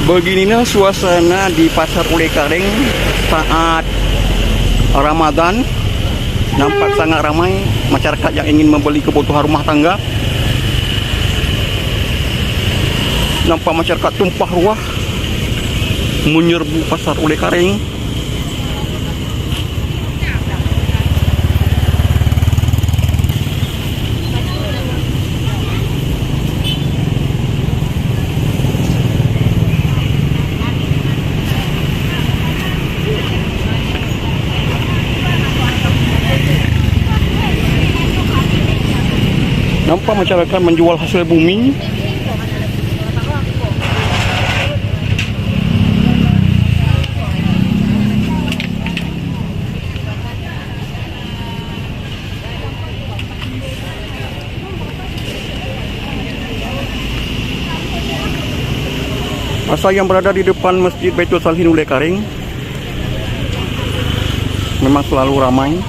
Beginilah suasana di Pasar Ulekaring saat Ramadan. Nampak sangat ramai masyarakat yang ingin membeli kebutuhan rumah tangga. Nampak masyarakat tumpah ruah menyerbu Pasar Ulekaring. Nampak masyarakat menjual hasil bumi. Masa yang berada di depan Masjid Baitul Salihin Ulekaring memang selalu ramai.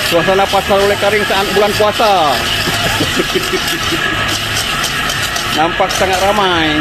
Suasana Pasar Ulekaring saat bulan puasa. Nampak sangat ramai.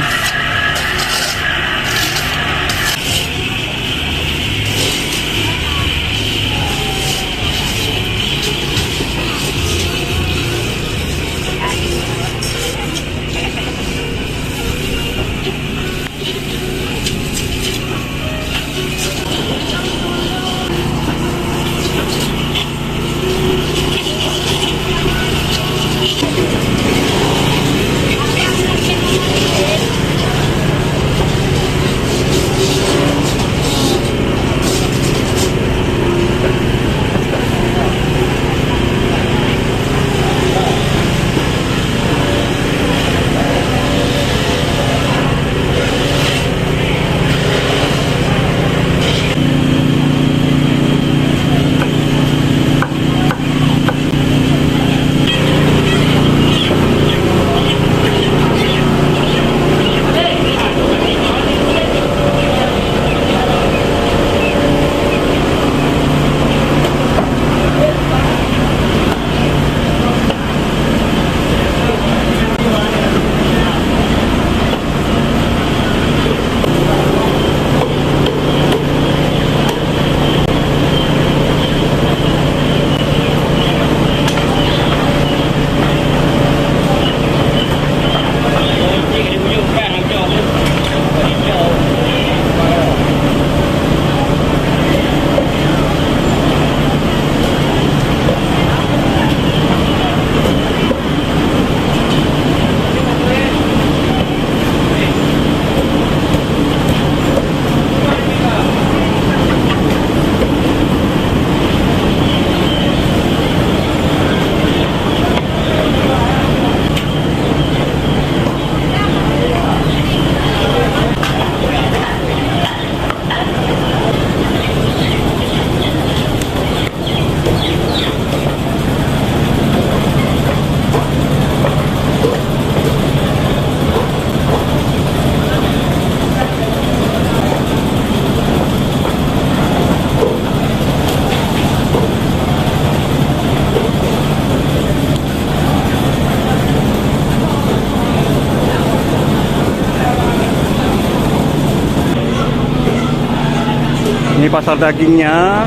Ini pasar dagingnya.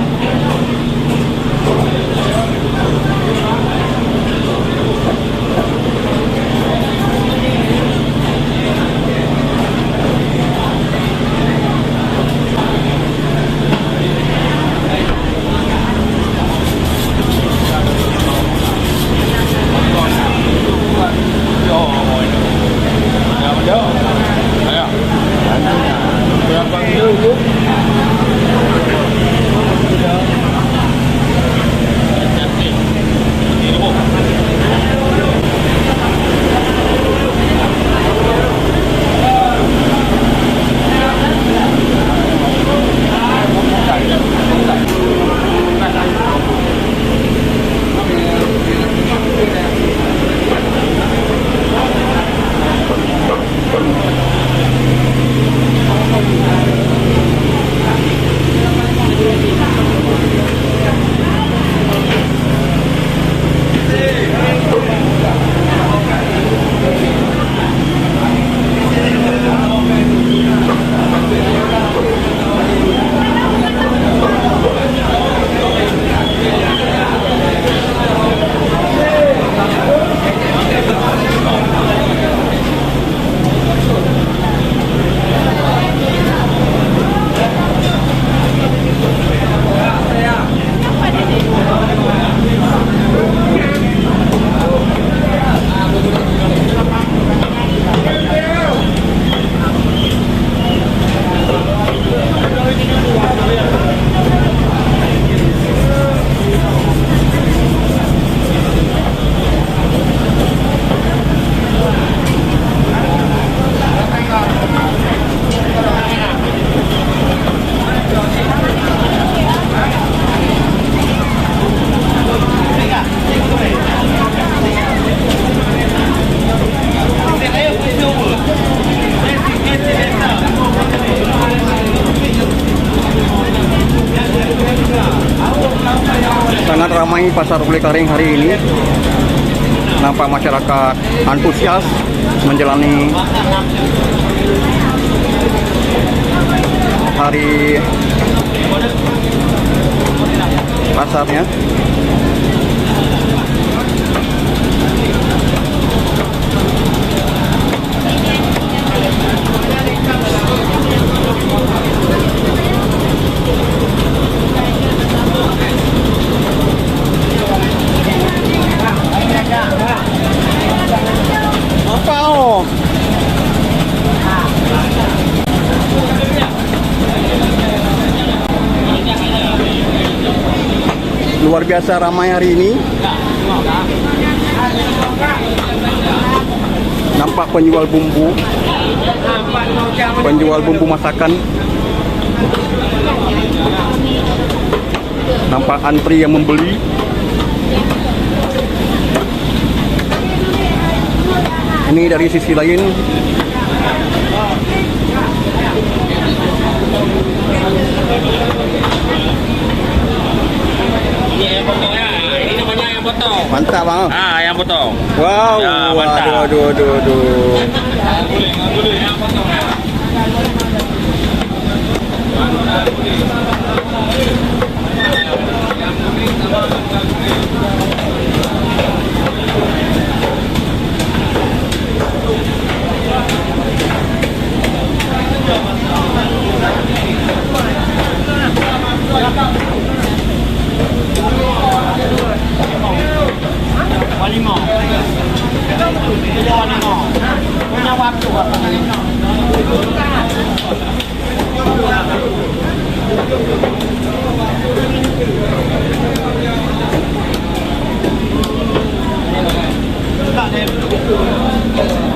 Sangat ramai pasar Bulekaring hari ini. Nampak masyarakat antusias menjalani hari pasarnya. Apa oh? Luar biasa ramai hari ini. Nampak penjual bumbu masakan. Nampak antri yang membeli. Ini dari sisi lain. Ini ayam potongnya. Ini namanya ayam potong. Mantap bang. Ayam potong. Wow, Ya, mantap. aduh. Boleh ayam potong. Punya waktu apa? Tak ada.